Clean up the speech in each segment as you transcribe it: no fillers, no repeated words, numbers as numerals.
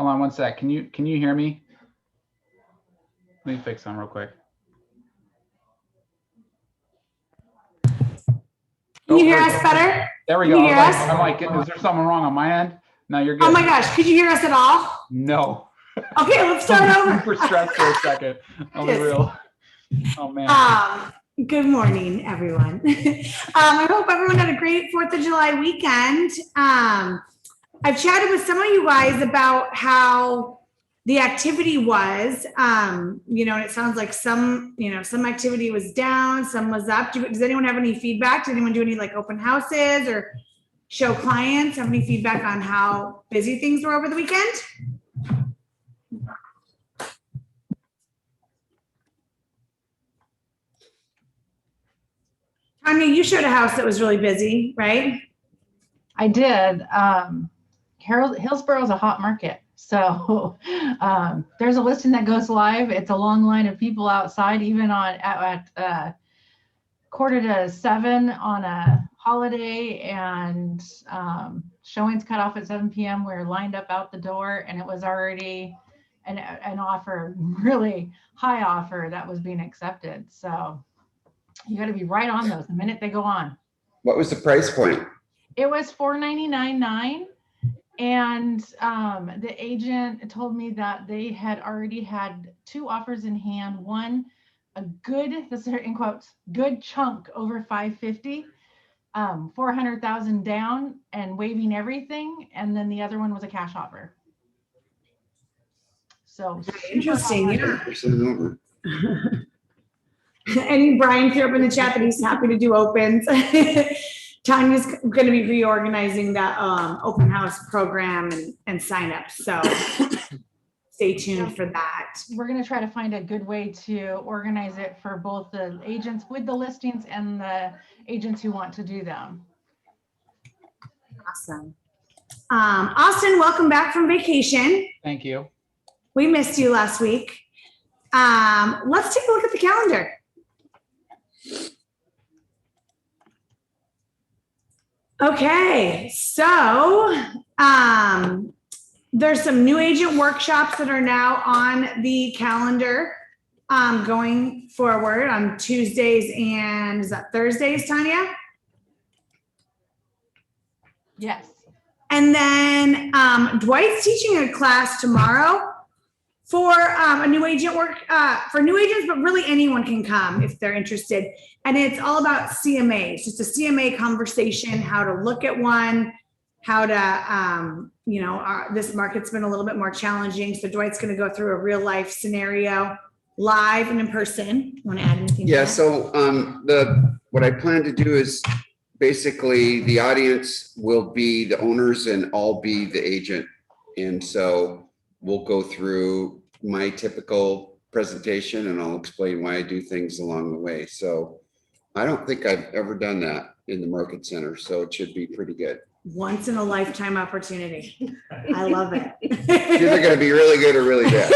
Hold on one sec. Can you hear me? Let me fix them real quick. Can you hear us better? There we go. I'm like, is there something wrong on my end? No, you're good. Oh my gosh, could you hear us at all? No. Okay, let's start over. Super stressed for a second. I'll be real. Oh man. Good morning, everyone. I hope everyone had a great 4th of July weekend. I've chatted with some of you guys about how the activity was, and it sounds like some activity was down, some was up. Does anyone have any feedback? Did anyone do any like open houses or show clients? Have any feedback on how busy things were over the weekend? Tanya, you showed a house that was really busy, right? I did. Hillsborough is a hot market. So there's a listing that goes live. It's a long line of people outside, even at 6:45 on a holiday, and showings cut off at 7 p.m. We're lined up out the door, and it was already an offer, really high offer that was being accepted. So you got to be right on those the minute they go on. What was the price point? It was $499.9. And the agent told me that they had already had 2 offers in hand. One, a good, this is in quotes, good chunk over 550, 400,000 down and waiving everything. And then the other one was a cash offer. So interesting. Yeah. And Brian threw up in the chat that he's happy to do opens. Tanya's going to be reorganizing that open house program and sign up. So stay tuned for that. We're going to try to find a good way to organize it for both the agents with the listings and the agents who want to do them. Awesome. Austin, welcome back from vacation. Thank you. We missed you last week. Let's take a look at the calendar. Okay, so there's some new agent workshops that are now on the calendar going forward on Tuesdays and is that Thursdays, Tanya? Yes. And then Dwight's teaching a class tomorrow for a new agent for new agents, but really anyone can come if they're interested. And it's all about CMAs, just a CMA conversation, how to look at one, how to, this market's been a little bit more challenging. So Dwight's going to go through a real life scenario live and in person. Want to add anything? Yeah. So what I plan to do is basically the audience will be the owners and I'll be the agent. And so we'll go through my typical presentation and I'll explain why I do things along the way. So I don't think I've ever done that in the market center. So it should be pretty good. Once in a lifetime opportunity. I love it. It's either going to be really good or really bad.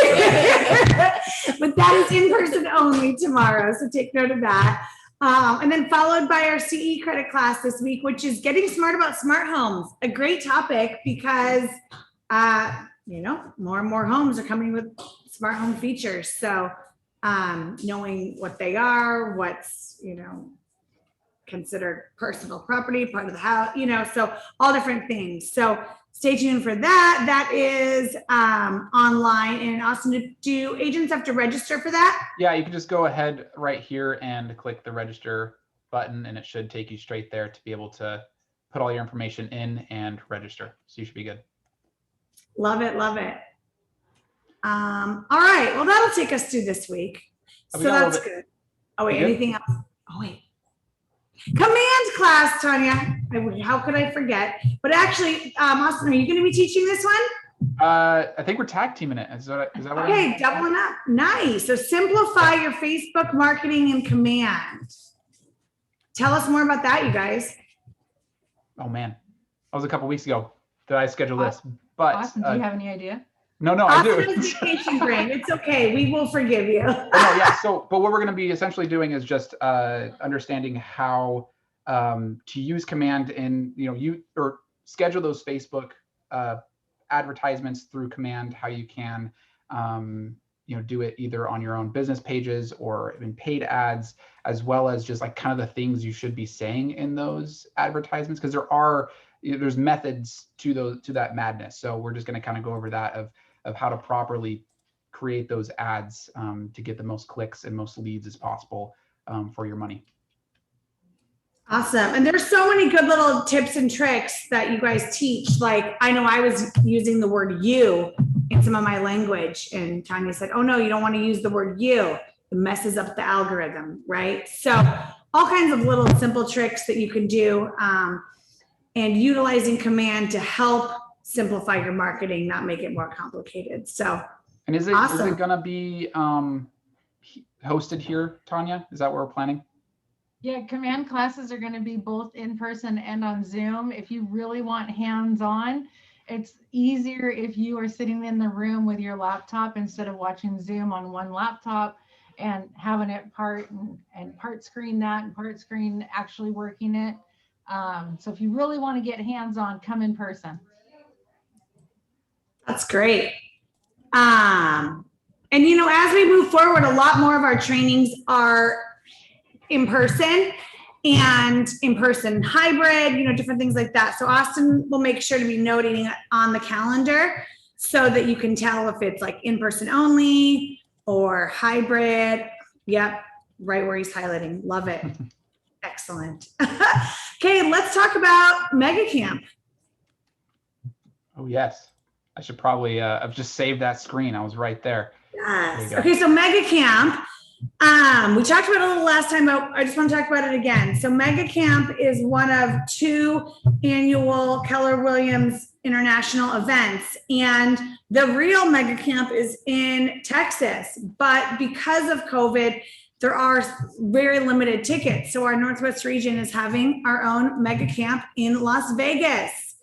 But that is in person only tomorrow. So take note of that. And then followed by our CE credit class this week, which is getting smart about smart homes. A great topic because more and more homes are coming with smart home features. So knowing what they are, what's, considered personal property, part of the house, so all different things. So stay tuned for that. That is online. And Austin, do agents have to register for that? Yeah, you can just go ahead right here and click the register button and it should take you straight there to be able to put all your information in and register. So you should be good. Love it. Love it. All right. Well, that'll take us through this week. So that's good. Oh, wait, anything else? Oh, wait. Command class, Tanya. How could I forget? But actually, Austin, are you going to be teaching this one? I think we're tag teaming it. Is that what? Okay, doubling up. Nice. So simplify your Facebook marketing in Command. Tell us more about that, you guys. Oh man, that was a couple weeks ago that I scheduled this. But Austin, do you have any idea? No, I do. Vacation brain. It's okay. We will forgive you. But what we're going to be essentially doing is just understanding how to use Command in, or schedule those Facebook advertisements through Command, how you can do it either on your own business pages or in paid ads, as well as just like kind of the things you should be saying in those advertisements, because there's methods to that madness. So we're just going to kind of go over that of how to properly create those ads to get the most clicks and most leads as possible for your money. Awesome. And there's so many good little tips and tricks that you guys teach. Like, I know I was using the word you in some of my language, and Tanya said, oh no, you don't want to use the word you. It messes up the algorithm, right? So all kinds of little simple tricks that you can do, and utilizing Command to help simplify your marketing, not make it more complicated. So, and is it awesome. Is it gonna be hosted here, Tanya? Is that what we're planning? Yeah, Command classes are going to be both in person and on Zoom. If you really want hands-on, it's easier if you are sitting in the room with your laptop instead of watching Zoom on one laptop and having it part screen that and part screen actually working it. So if you really want to get hands-on, come in person. That's great. And as we move forward, a lot more of our trainings are in person and in-person hybrid, different things like that. So Austin will make sure to be noting it on the calendar so that you can tell if it's like in-person only or hybrid. Yep, right where he's highlighting. Love it. Excellent. Okay, let's talk about Mega Camp. Oh yes, I should probably have just saved that screen. I was right there. Yes. Okay, so Mega Camp. We talked about it a little last time, but I just want to talk about it again. So Mega Camp is one of 2 annual Keller Williams international events, and the real Mega Camp is in Texas. But because of COVID, there are very limited tickets. So our Northwest region is having our own Mega Camp in Las Vegas.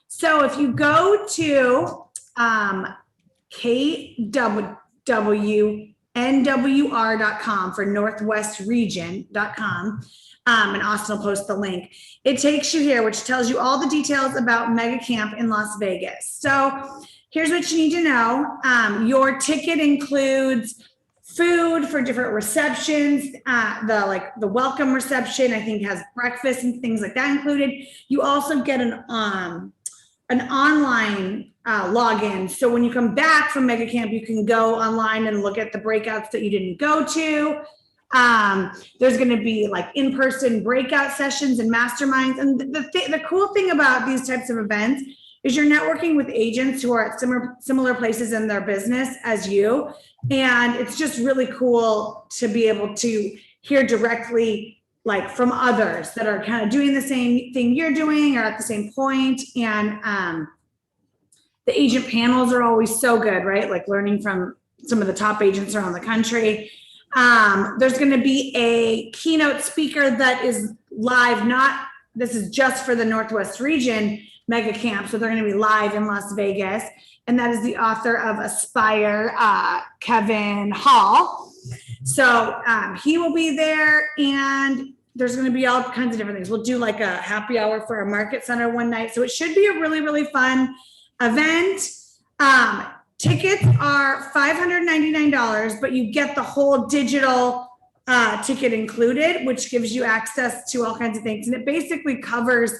So if you go to KWPP.NWR.com for northwestregion.com, and Austin will post the link. It takes you here, which tells you all the details about Mega Camp in Las Vegas. So here's what you need to know. Your ticket includes food for different receptions. The welcome reception, I think, has breakfast and things like that included. You also get an online login. So when you come back from Mega Camp, you can go online and look at the breakouts that you didn't go to. There's going to be like in-person breakout sessions and masterminds. And the cool thing about these types of events is you're networking with agents who are at similar places in their business as you. And it's just really cool to be able to hear directly like from others that are kind of doing the same thing you're doing or at the same point. And the agent panels are always so good, right? Like learning from some of the top agents around the country. There's going to be a keynote speaker that is live. This is just for the Northwest region Mega Camp. So they're going to be live in Las Vegas. And that is the author of Aspire, Kevin Hall. So he will be there, and there's going to be all kinds of different things. We'll do like a happy hour for our market center one night. So it should be a really, really fun event. Tickets are $599, but you get the whole digital ticket included, which gives you access to all kinds of things. And it basically covers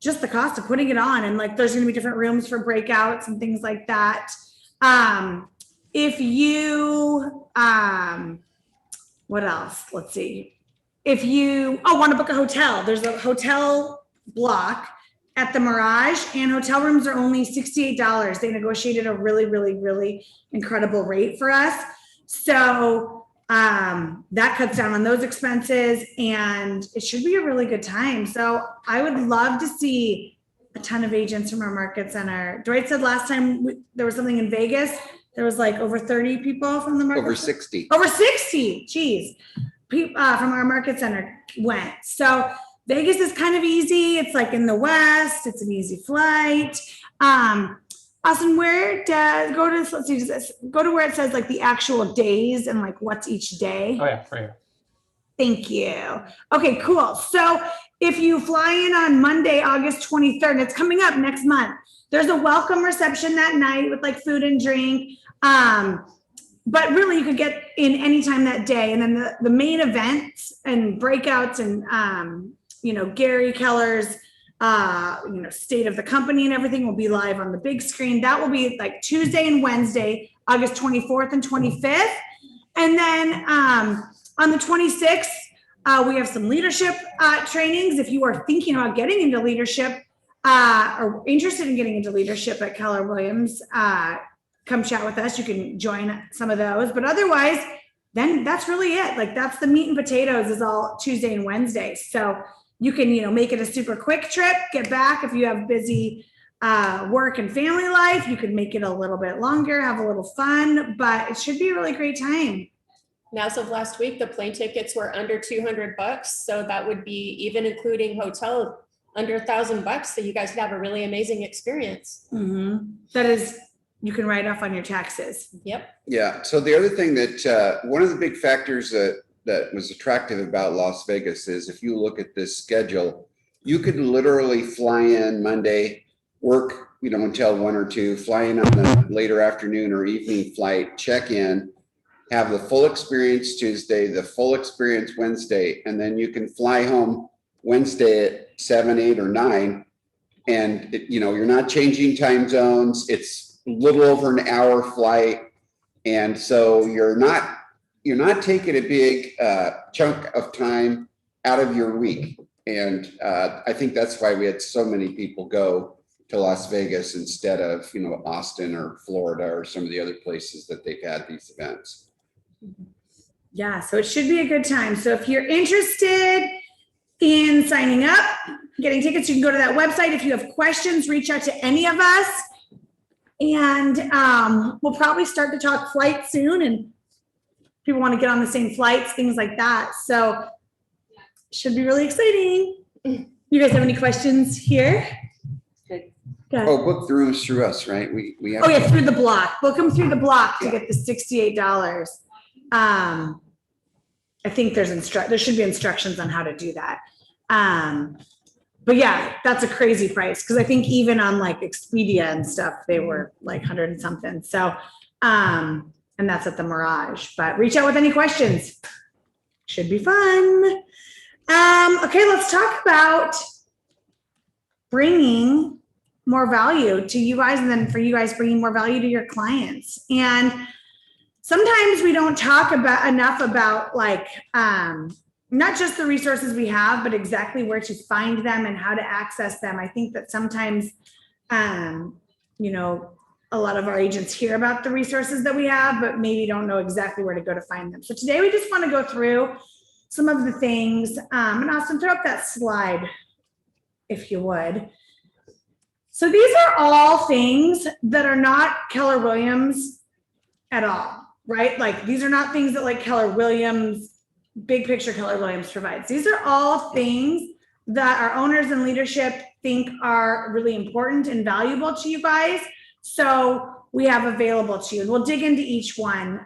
just the cost of putting it on. And like, there's going to be different rooms for breakouts and things like that. If you, what else? Let's see. If you want to book a hotel, there's a hotel block at the Mirage, and hotel rooms are only $68. They negotiated a really, really, really incredible rate for us. So that cuts down on those expenses, and it should be a really good time. So I would love to see a ton of agents from our market center. Dwight said last time there was something in Vegas, there was like over 30 people from the market. Over 60. Over 60, geez. From our market center went. So Vegas is kind of easy. It's like in the West. It's an easy flight. Austin, where does go to? Let's see. Go to where it says like the actual days and like what's each day. Oh yeah, right here. Thank you. Okay, cool. So if you fly in on Monday, August 23rd, it's coming up next month. There's a welcome reception that night with like food and drink. But really you could get in anytime that day. And then the main events and breakouts and, you know, Gary Keller's, you know, state of the company and everything will be live on the big screen. That will be like Tuesday and Wednesday, August 24th and 25th. And then on the 26th, we have some leadership trainings. If you are thinking about getting into leadership or interested in getting into leadership at Keller Williams, come chat with us. You can join some of those, but otherwise, then that's really it. Like that's the meat and potatoes is all Tuesday and Wednesday. So you can, you know, make it a super quick trip, get back. If you have busy work and family life, you could make it a little bit longer, have a little fun, but it should be a really great time. And as of last week, the plane tickets were under $200. So that would be even including hotel under $1,000. So you guys could have a really amazing experience. Mm-hmm. That is, you can write off on your taxes. Yep. Yeah. So the other thing that one of the big factors that was attractive about Las Vegas is if you look at this schedule, you could literally fly in Monday, work, you know, until 1 or 2, fly in on the later afternoon or evening flight, check in, have the full experience Tuesday, the full experience Wednesday, and then you can fly home Wednesday at 7, 8, or 9. And you know, you're not changing time zones. It's a little over an hour flight. And so you're not taking a big chunk of time out of your week. And I think that's why we had so many people go to Las Vegas instead of, you know, Austin or Florida or some of the other places that they've had these events. Yeah, so it should be a good time. So if you're interested in signing up, getting tickets, you can go to that website. If you have questions, reach out to any of us. And we'll probably start to talk flights soon, and people want to get on the same flights, things like that. So should be really exciting. You guys have any questions here? Good. Oh, book the rooms through us, right? We have. Oh yeah, through the block. Book them through the block to get the $68. I think there should be instructions on how to do that. But yeah, that's a crazy price because I think even on like Expedia and stuff, they were like 100 and something. So, and that's at the Mirage. But reach out with any questions. Should be fun. Okay, let's talk about bringing more value to you guys, and then for you guys bringing more value to your clients. And sometimes we don't talk enough about like not just the resources we have, but exactly where to find them and how to access them. I think that sometimes, you know, a lot of our agents hear about the resources that we have, but maybe don't know exactly where to go to find them. So today we just want to go through some of the things. And Austin, throw up that slide, if you would. So these are all things that are not Keller Williams at all, right? Like these are not things that like Keller Williams, big picture Keller Williams provides. These are all things that our owners and leadership think are really important and valuable to you guys. So we have available to you, and we'll dig into each one.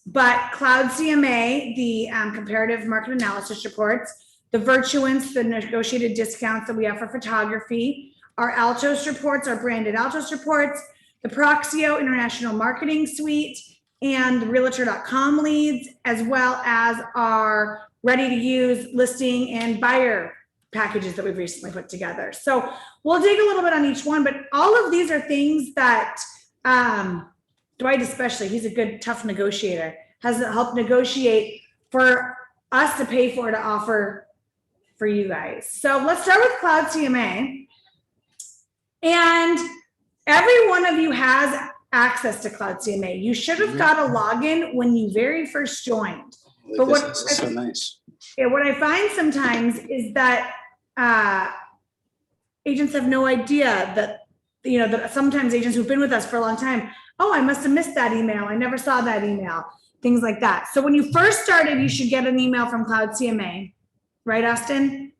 But Cloud CMA, the comparative market analysis reports, the Virtuance, the negotiated discounts that we have for photography, our Altos reports, our branded Altos reports, the Proxio International Marketing Suite, and the Realtor.com leads, as well as our ready-to-use listing and buyer packages that we've recently put together. So we'll dig a little bit on each one, but all of these are things that Dwight especially, he's a good, tough negotiator, has helped negotiate for us to pay for, to offer for you guys. So let's start with Cloud CMA. And every one of you has access to Cloud CMA. You should have got a login when you very first joined. But what this is so nice. Yeah, what I find sometimes is that agents have no idea that, you know, that sometimes agents who've been with us for a long time, oh, I must have missed that email. I never saw that email, things like that. So when you first started, you should get an email from Cloud CMA, right, Austin?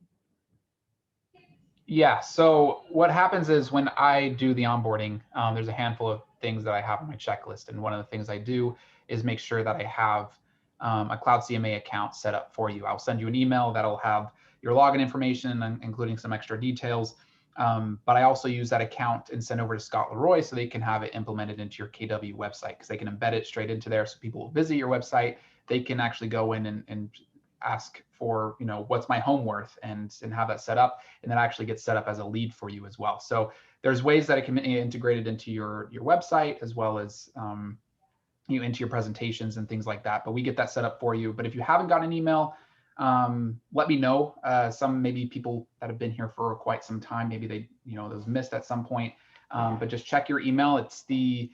Yeah, so what happens is when I do the onboarding, there's a handful of things that I have on my checklist. And one of the things I do is make sure that I have a Cloud CMA account set up for you. I'll send you an email that'll have your login information, including some extra details. But I also use that account and send over to Scott Leroy so they can have it implemented into your KW website, because they can embed it straight into there. So people will visit your website. They can actually go in and ask for, you know, what's my home worth, and have that set up, and then actually get set up as a lead for you as well. So there's ways that it can be integrated into your website, as well as into your presentations and things like that. But we get that set up for you. But if you haven't got an email, let me know. Some maybe people that have been here for quite some time, maybe they, you know, those missed at some point. But just check your email. It's the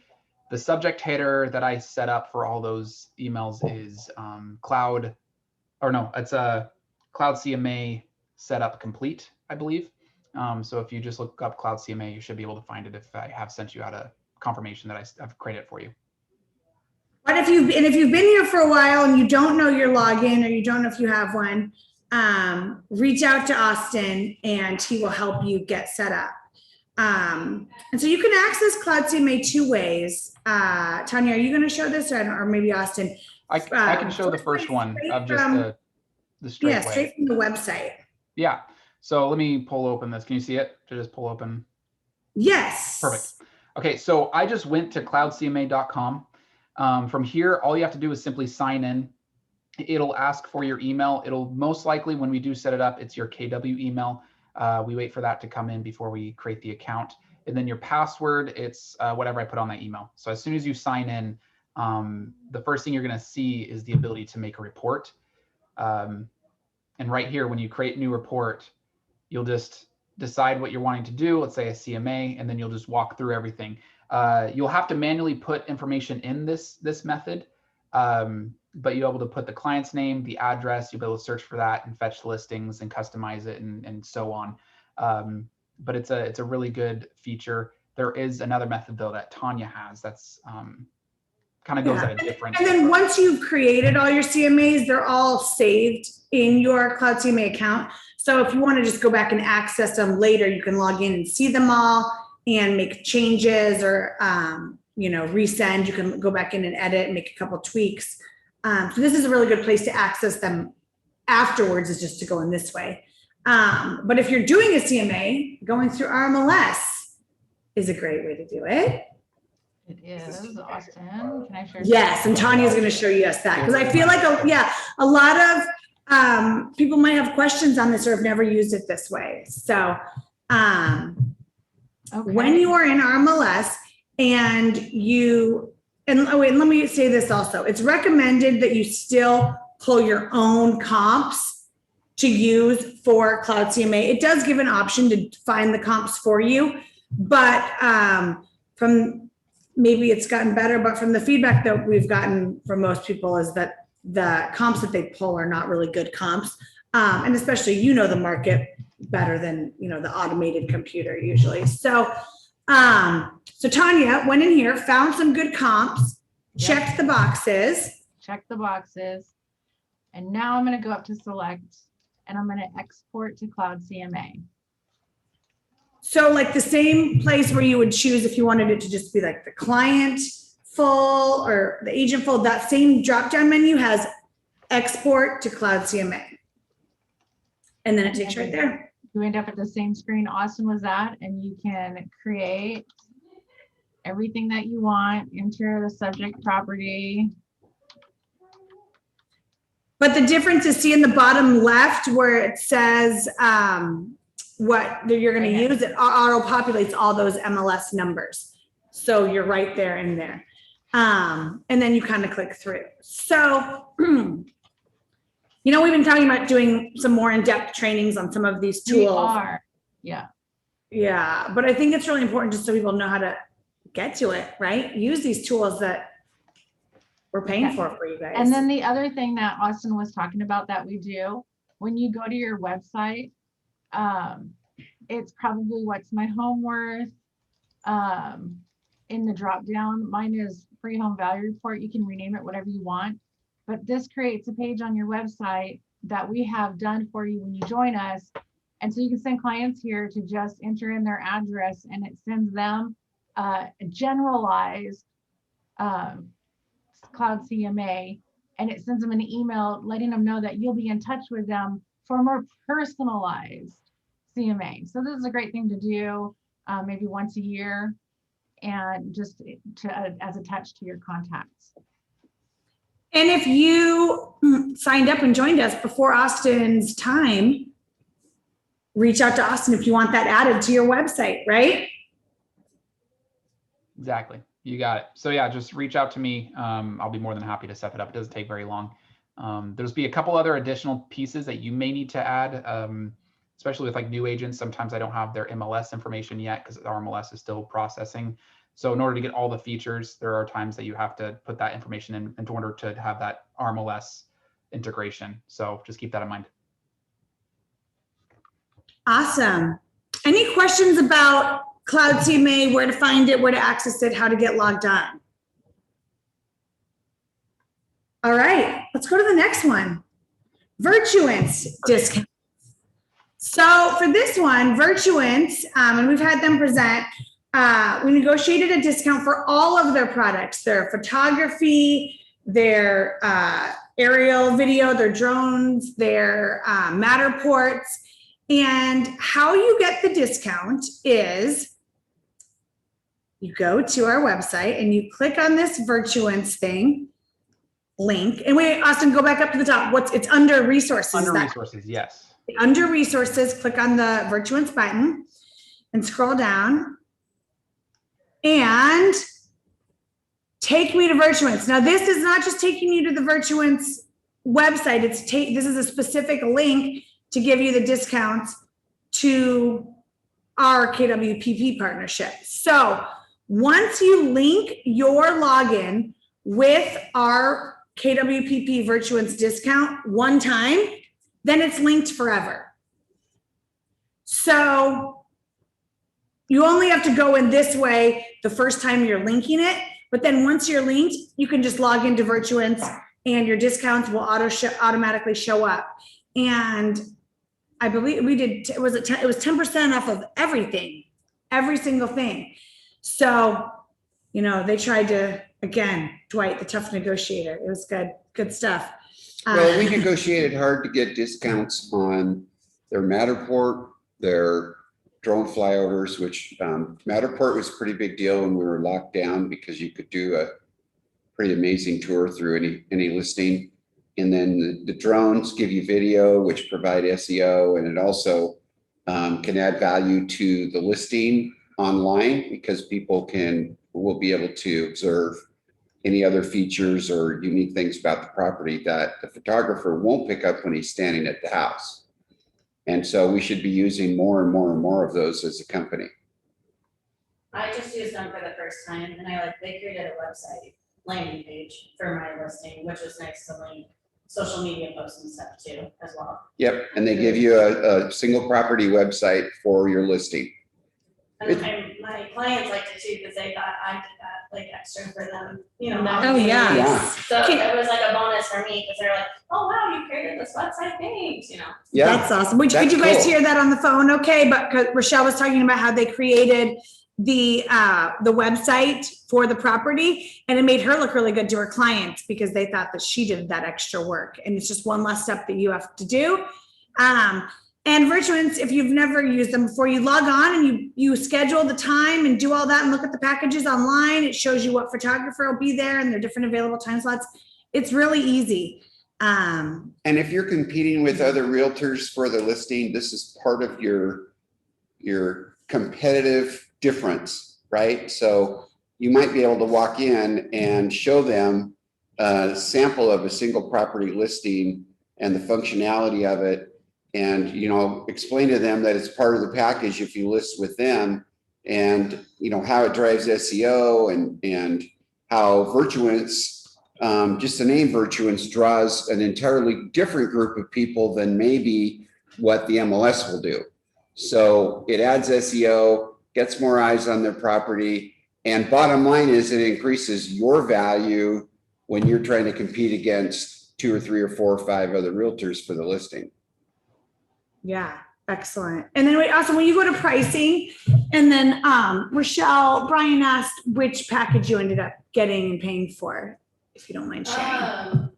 subject header that I set up for all those emails is it's a Cloud CMA setup complete, I believe. So if you just look up Cloud CMA, you should be able to find it if I have sent you out a confirmation that I've created it for you. But if you've been here for a while and you don't know your login, or you don't know if you have one, reach out to Austin and he will help you get set up. And so you can access Cloud CMA two ways. Tanya, are you going to show this, or maybe Austin? I can show the first one of just the straight way. Straight from the website. Yeah. So let me pull open this. Can you see it? Just pull open. Yes. Perfect. Okay. So I just went to cloudcma.com. From here, all you have to do is simply sign in. It'll ask for your email. It'll most likely, when we do set it up, it's your KW email. We wait for that to come in before we create the account. And then your password, it's whatever I put on that email. So as soon as you sign in, the first thing you're going to see is the ability to make a report. And right here, when you create a new report, you'll just decide what you're wanting to do. Let's say a CMA, and then you'll just walk through everything. You'll have to manually put information in this method, but you'll be able to put the client's name, the address, you'll be able to search for that and fetch listings and customize it and so on. But it's a really good feature. There is another method though that Tanya has that's kind of goes at a different. And then once you've created all your CMAs, they're all saved in your Cloud CMA account. So if you want to just go back and access them later, you can log in and see them all and make changes, or resend. You can go back in and edit and make a couple tweaks. So this is a really good place to access them afterwards, is just to go in this way. But if you're doing a CMA, going through RMLS is a great way to do it. It is. Austin, can I share? Yes, and Tanya's going to show you that, because I feel like a lot of people might have questions on this or have never used it this way. So when you are in RMLS and let me say this also, it's recommended that you still pull your own comps to use for Cloud CMA. It does give an option to find the comps for you, but maybe it's gotten better, but from the feedback that we've gotten from most people is that the comps that they pull are not really good comps. And especially, the market better than, the automated computer usually. So Tanya went in here, found some good comps, checked the boxes. Check the boxes. And now I'm going to go up to select, and I'm going to export to Cloud CMA. So like the same place where you would choose if you wanted it to just be like the client full or the agent full, that same drop-down menu has export to Cloud CMA. And then it takes you right there. You end up at the same screen Austin was at, and you can create everything that you want, enter the subject property. But the difference is, see in the bottom left where it says what you're going to use, it auto populates all those MLS numbers. So you're right there in there. And then you kind of click through. So, we've been talking about doing some more in-depth trainings on some of these tools. We are. Yeah. Yeah. But I think it's really important just so people know how to get to it, right? Use these tools that we're paying for you guys. And then the other thing that Austin was talking about that we do, when you go to your website, it's probably what's my home worth. In the drop down, mine is free home value report. You can rename it whatever you want, but this creates a page on your website that we have done for you when you join us. And so you can send clients here to just enter in their address, and it sends them a generalized Cloud CMA, and it sends them an email letting them know that you'll be in touch with them for a more personalized CMA. So this is a great thing to do, maybe once a year, and just as attached to your contacts. And if you signed up and joined us before Austin's time, reach out to Austin if you want that added to your website, right? Exactly. You got it. So yeah, just reach out to me. I'll be more than happy to set that up. It doesn't take very long. There's be a couple other additional pieces that you may need to add, especially with like new agents. Sometimes I don't have their MLS information yet because our MLS is still processing. So in order to get all the features, there are times that you have to put that information in order to have that RMLS integration. So just keep that in mind. Awesome. Any questions about Cloud CMA, where to find it, where to access it, how to get logged on? All right, let's go to the next one. Virtuance discount. So for this one, Virtuance, and we've had them present, we negotiated a discount for all of their products, their photography, their aerial video, their drones, their Matterports. And how you get the discount is you go to our website and you click on this Virtuance thing link. And wait, Austin, go back up to the top. It's under resources. Under resources, yes. Under resources, click on the Virtuance button and scroll down and take me to Virtuance. Now, this is not just taking you to the Virtuance website. This is a specific link to give you the discounts to our KWPP partnership. So once you link your login with our KWPP Virtuance discount one time, then it's linked forever. So you only have to go in this way the first time you're linking it, but then once you're linked, you can just log into Virtuance and your discounts will automatically show up. And I believe we did, it was 10% off of everything, every single thing. So, you know, they tried to, again, Dwight, the tough negotiator. It was good stuff. Well, we negotiated hard to get discounts on their Matterport, their drone flyovers, which Matterport was a pretty big deal when we were locked down because you could do a pretty amazing tour through any listing. And then the drones give you video, which provide SEO, and it also can add value to the listing online because people will be able to observe any other features or unique things about the property that the photographer won't pick up when he's standing at the house. And so we should be using more and more and more of those as a company. I just used them for the first time, and they created a website landing page for my listing, which was nice to link social media posts and stuff too as well. Yep, and they give you a single property website for your listing. And my clients liked it too because they thought I did that extra for them, you know. Oh, yeah. Yeah. So it was like a bonus for me because they're like, oh wow, you created this website, thanks, you know. Yeah, That's awesome. Could you guys hear that on the phone? Okay, but Rochelle was talking about how they created the website for the property, and it made her look really good to her clients because they thought that she did that extra work, and it's just one less step that you have to do. And Virtuance, if you've never used them before, you log on and you schedule the time and do all that and look at the packages online. It shows you what photographer will be there and their different available time slots. It's really easy. And if you're competing with other realtors for the listing, this is part of your competitive difference, right? So you might be able to walk in and show them a sample of a single property listing and the functionality of it, and explain to them that it's part of the package if you list with them, and how it drives SEO and how Virtuance, just the name Virtuance, draws an entirely different group of people than maybe what the MLS will do. So it adds SEO, gets more eyes on their property, and bottom line is it increases your value when you're trying to compete against 2 or 3 or 4 or 5 other realtors for the listing. Yeah, excellent. And then also when you go to pricing, and then Brian asked which package you ended up getting and paying for, if you don't mind sharing.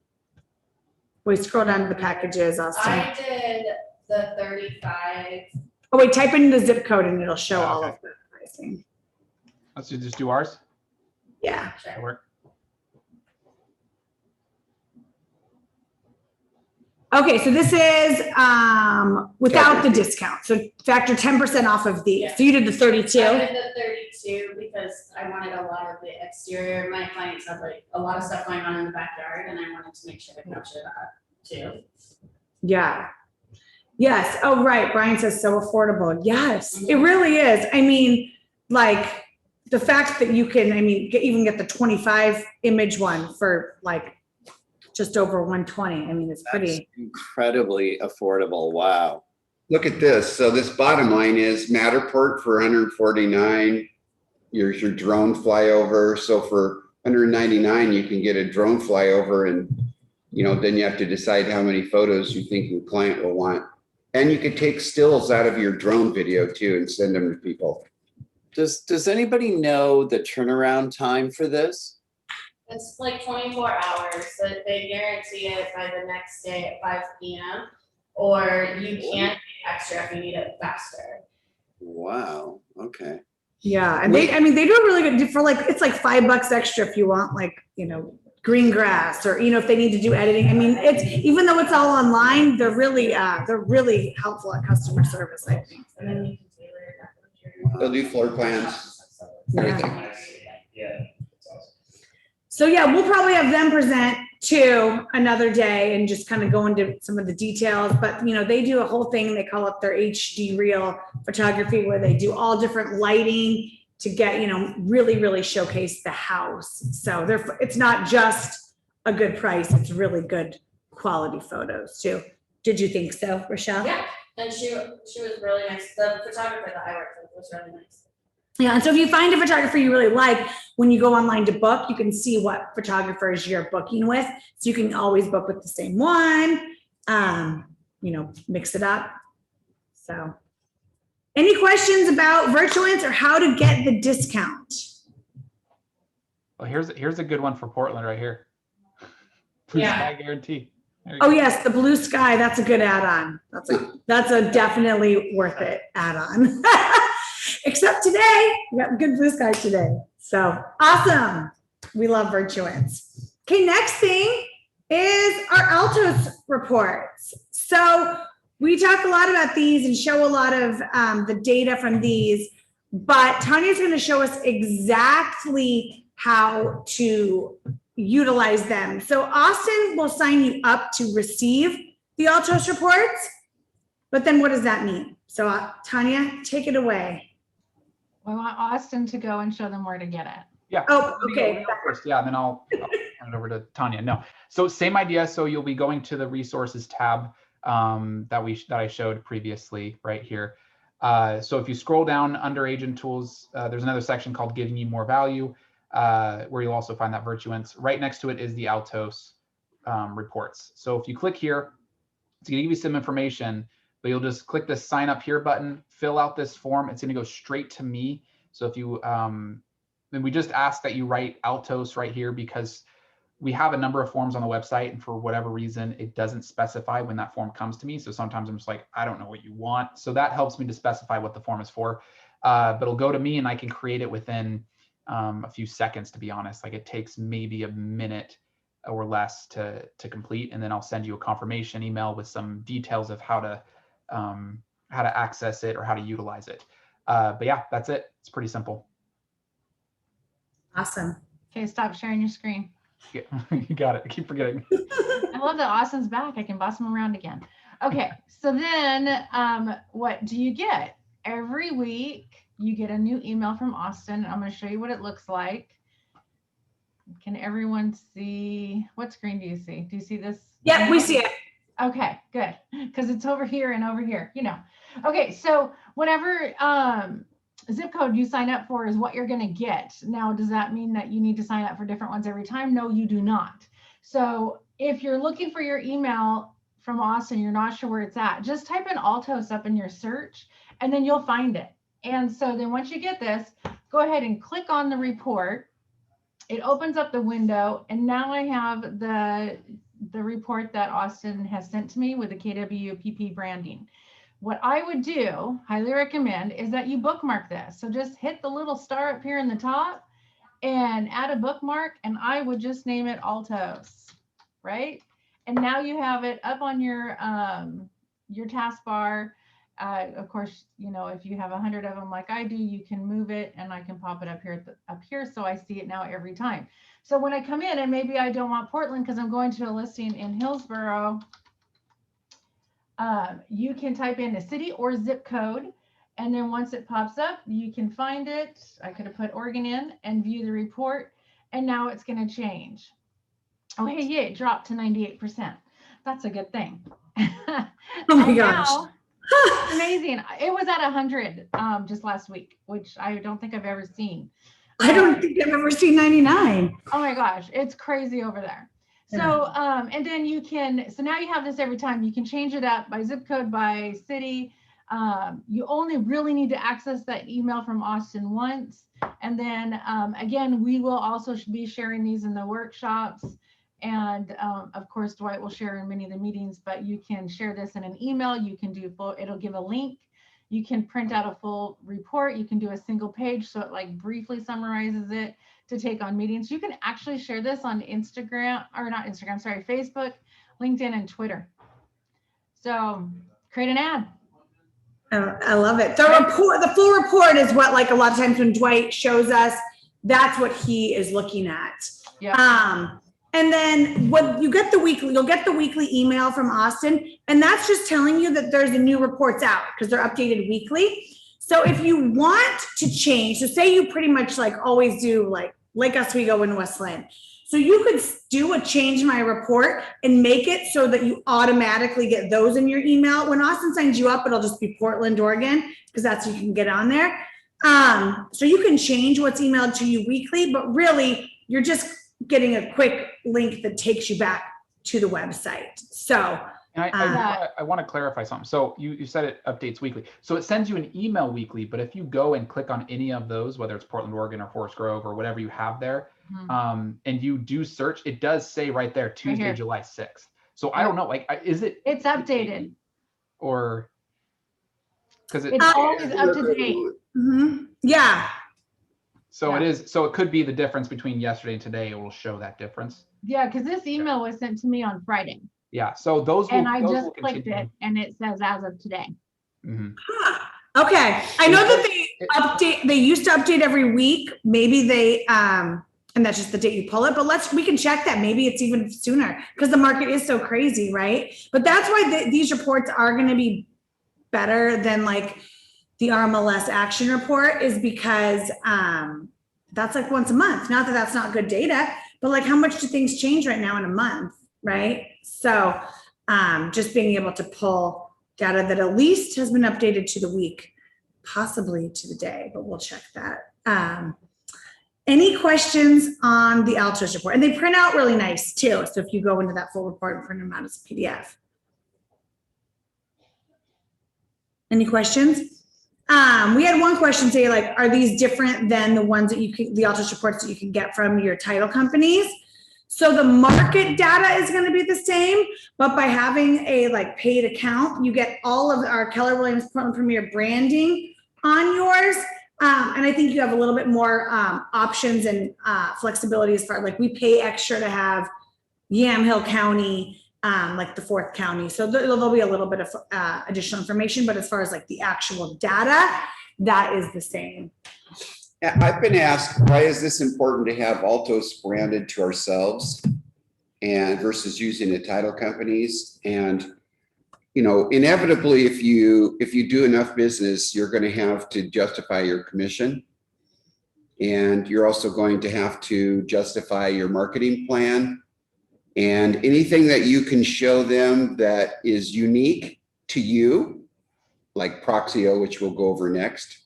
We scroll down to the packages, Austin. I did the 35 Oh wait, type in the zip code and it'll show all Okay. of the pricing. Let's just do ours. Yeah. That'll work. Okay, so this is without the discount. So factor 10% off of these. Yeah. So you did the 32. I did the 32 because I wanted a lot of the exterior. My clients have like a lot of stuff going on in the backyard and I wanted to make sure to capture that too. Yeah. Yes. Oh, right. Brian says so affordable. Yes, it really is. I mean, like the fact that you can, I mean, even get the 25 image one for like just over 120. I mean, it's That's pretty. incredibly affordable. Wow. Look at this. So this bottom line is Matterport for 149. Here's your drone flyover. So for 199, you can get a drone flyover, and then you have to decide how many photos you think your client will want. And you could take stills out of your drone video too and send them to people. Does anybody know the turnaround time for this? It's like 24 hours, so they guarantee it by the next day at 5 p.m. Or you can pay extra if you need it faster. Wow. Okay. Yeah. And they do a really good for like, it's like $5 extra if you want like, green grass or, if they need to do editing. I mean, it's, even though it's all online, they're really helpful at customer service, I think. And then you can tailor it after They'll do floor plans, everything. Yeah. So yeah, we'll probably have them present too another day and just kind of go into some of the details. But they do a whole thing. They call it their HD reel photography, where they do all different lighting to get really, really showcase the house. So it's not just a good price; it's really good quality photos too. Did you think so, Rochelle? Yeah, and she was really nice. The photographer that I worked with was really nice. Yeah, and so if you find a photographer you really like, when you go online to book, you can see what photographers you're booking with. So you can always book with the same one, mix it up. So any questions about Virtuance or how to get the discount? Well, here's a good one for Portland right here. Blue Yeah. Sky guarantee. There you Oh go. yes, the blue sky, that's a good add-on. That's a definitely worth it add-on. Except today, we got good blue sky today. So awesome. We love Virtuance. Okay, next thing is our Altos reports. So we talk a lot about these and show a lot of the data from these, but Tanya's going to show us exactly how to utilize them. So Austin will sign you up to receive the Altos reports, but then what does that mean? So Tanya, take it away. We want Austin to go and show them where to get it. Yeah. Oh, Let me go okay. first. Yeah, and then I'll turn it over to Tanya. No, so same idea. So you'll be going to the resources tab that I showed previously right here. So if you scroll down under agent tools, there's another section called giving you more value, where you'll also find that Virtuance. Right next to it is the Altos reports. So if you click here, it's gonna give you some information, but you'll just click the sign up here button, fill out this form. It's gonna go straight to me. So if you, then we just ask that you write Altos right here, because we have a number of forms on the website, and for whatever reason, it doesn't specify when that form comes to me. So sometimes I'm just like, I don't know what you want. So that helps me to specify what the form is for. But it'll go to me and I can create it within a few seconds, to be honest. Like it takes maybe a minute or less to complete. And then I'll send you a confirmation email with some details of how to access it or how to utilize it. But yeah, that's it. It's pretty simple. Awesome. Okay, stop sharing your screen. Yeah, you got it. I keep forgetting. I love that Austin's back. I can boss him around again. Okay, so then what do you get? Every week you get a new email from Austin. I'm going to show you what it looks like. Can everyone see? What screen do you see? Do you see this? Yeah, we see it. Okay, good. Because it's over here and over here, Okay, so whatever zip code you sign up for is what you're going to get. Now, does that mean that you need to sign up for different ones every time? No, you do not. So if you're looking for your email from Austin, you're not sure where it's at, just type in Altos up in your search and then you'll find it. And so then once you get this, go ahead and click on the report. It opens up the window, and now I have the report that Austin has sent to me with the KWPP branding. What I would do, highly recommend, is that you bookmark this. So just hit the little star up here in the top and add a bookmark, and I would just name it Altos, right? And now you have it up on your taskbar. Of course, you know, if you have 100 of them like I do, you can move it, and I can pop it up here, so I see it now every time. So when I come in, and maybe I don't want Portland because I'm going to a listing in Hillsborough, you can type in a city or zip code, and then once it pops up, you can find it. I could have put Oregon in and view the report, and now it's going to change. Oh, hey, yeah, it dropped to 98%. That's a good thing. Oh my gosh. Now, amazing. It was at 100 just last week, which I don't think I've ever seen. I don't think I've ever seen 99. Oh my gosh, it's crazy over there. So, and then you can, so now you have this every time. You can change it up by zip code, by city. You only really need to access that email from Austin once. And then again, we will also be sharing these in the workshops. And of course, Dwight will share in many of the meetings, but you can share this in an email. You can do full, it'll give a link. You can print out a full report. You can do a single page, so it like briefly summarizes it to take on meetings. You can actually share this on Instagram, or not Instagram, sorry, Facebook, LinkedIn, and Twitter. So create an ad. I love it. The full report is what, like a lot of times when Dwight shows us, that's what he is looking at. Yeah. And then what you get you'll get the weekly email from Austin, and that's just telling you that there's a new reports out because they're updated weekly. So if you want to change, so say you pretty much like always do like Lake Oswego in Westland. So you could do a change my report and make it so that you automatically get those in your email. When Austin signs you up, it'll just be Portland, Oregon, because that's what you can get on there. So you can change what's emailed to you weekly, but really you're just getting a quick link that takes you back to the website. So and I want to clarify something. So you said it updates weekly. So it sends you an email weekly, but if you go and click on any of those, whether it's Portland, Oregon, or Forest Grove, or whatever you have there, and you do search, it does say right there, Tuesday, Right July 6th. So I don't know, like, is it? It's updated. Or, because It's always up to date. Yeah. So it is, so it could be the difference between yesterday and today. It will show that difference. Yeah, because this email was sent to me on Friday. Yeah, so those will, and I those just will clicked continue. it, and it says as of today. Okay, I know that they used to update every week. Maybe they, and that's just the date you pull it, but we can check that. Maybe it's even sooner because the market is so crazy, right? But that's why these reports are going to be better than like the RMLS action report, is because that's like once a month. Not that that's not good data, but like how much do things change right now in a month, right? So just being able to pull data that at least has been updated to the week, possibly to the day, but we'll check that. Any questions on the Altos report? And they print out really nice too. So if you go into that full report and print them out as a PDF. Any questions? We had one question say like, are these different than the ones that the Altos reports that you can get from your title companies? So the market data is going to be the same, but by having a like paid account, you get all of our Keller Williams Portland Premier branding on yours. And I think you have a little bit more options and flexibility as far like we pay extra to have Yamhill County, like the 4th county. So there'll be a little bit of additional information, but as far as like the actual data, that is the same. I've been asked, why is this important to have Altos branded to ourselves and versus using the title companies? And, you know, inevitably, if you do enough business, you're going to have to justify your commission. And you're also going to have to justify your marketing plan. And anything that you can show them that is unique to you, like Proxio, which we'll go over next,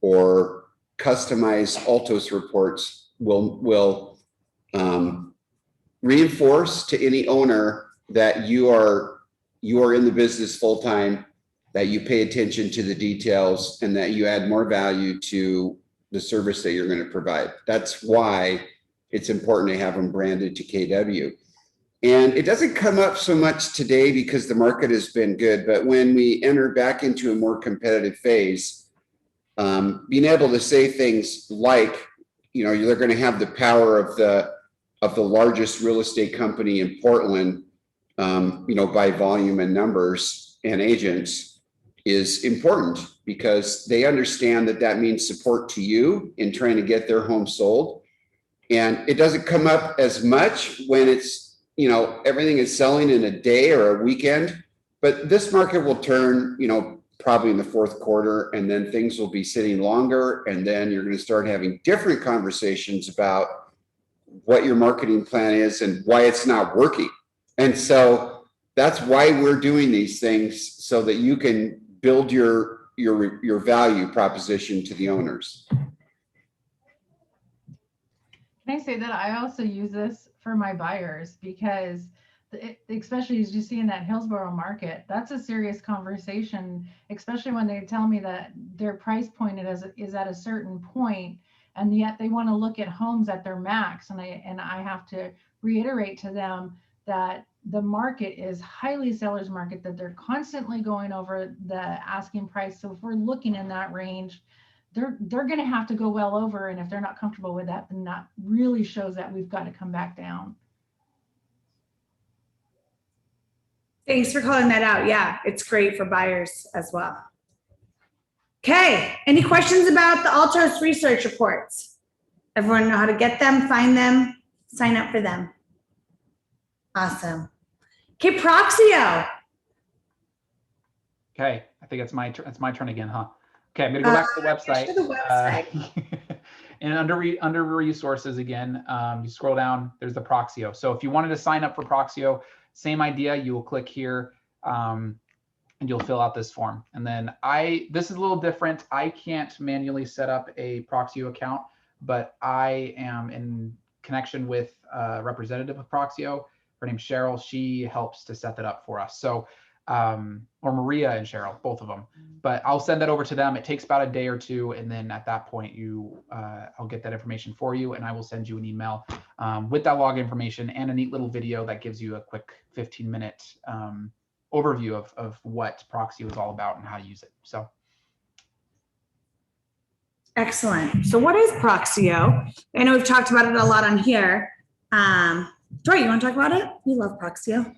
or customized Altos reports will reinforce to any owner that you are in the business full time, that you pay attention to the details, and that you add more value to the service that you're going to provide. That's why it's important to have them branded to KW. And it doesn't come up so much today because the market has been good, but when we enter back into a more competitive phase, being able to say things like, they're going to have the power of the largest real estate company in Portland, by volume and numbers and agents is important because they understand that that means support to you in trying to get their home sold. And it doesn't come up as much when it's, everything is selling in a day or a weekend, but this market will turn, probably in the fourth quarter, and then things will be sitting longer. And then you're going to start having different conversations about what your marketing plan is and why it's not working. And so that's why we're doing these things, so that you can build your value proposition to the owners. Can I say that I also use this for my buyers, because especially as you see in that Hillsborough market, that's a serious conversation, especially when they tell me that their price point is at a certain point, and yet they want to look at homes at their max. And I have to reiterate to them that the market is highly seller's market, that they're constantly going over the asking price. So if we're looking in that range, they're going to have to go well over. And if they're not comfortable with that, then that really shows that we've got to come back down. Thanks for calling that out. Yeah, it's great for buyers as well. Okay, any questions about the Altos research reports? Everyone know how to get them, find them, sign up for them. Awesome. Okay, Proxio. Okay, I think it's my turn again, huh? Okay, I'm gonna go back to the website. To the website. And under resources again, you scroll down, there's the Proxio. So if you wanted to sign up for Proxio, same idea, you will click here and you'll fill out this form. And then this is a little different. I can't manually set up a Proxio account, but I am in connection with a representative of Proxio. Her name's Cheryl. She helps to set that up for us. So, or Maria and Cheryl, both of them. But I'll send that over to them. It takes about a day or two, and then at that point, I'll get that information for you, and I will send you an email with that log information and a neat little video that gives you a quick 15-minute overview of what Proxio is all about and how to use it. So. Excellent. So what is Proxio? I know we've talked about it a lot on here. Troy, you want to talk about it? You love Proxio.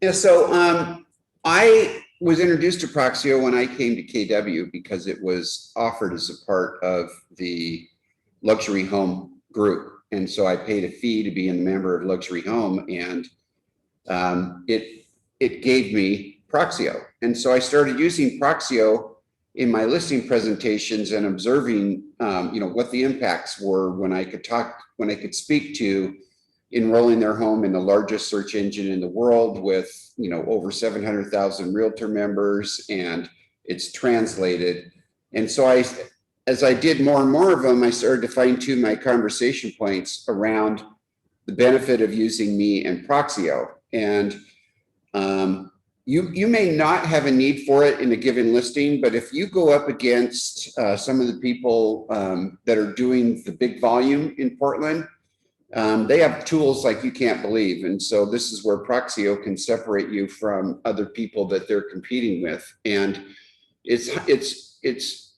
Yeah, so I was introduced to Proxio when I came to KW because it was offered as a part of the luxury home group. And so I paid a fee to be a member of Luxury Home, and it gave me Proxio. And so I started using Proxio in my listing presentations and observing, what the impacts were when I could speak to enrolling their home in the largest search engine in the world with, over 700,000 realtor members, and it's translated. And so as I did more and more of them, I started to fine tune my conversation points around the benefit of using me and Proxio. And you may not have a need for it in a given listing, but if you go up against some of the people that are doing the big volume in Portland, they have tools like you can't believe. And so this is where Proxio can separate you from other people that they're competing with. And it's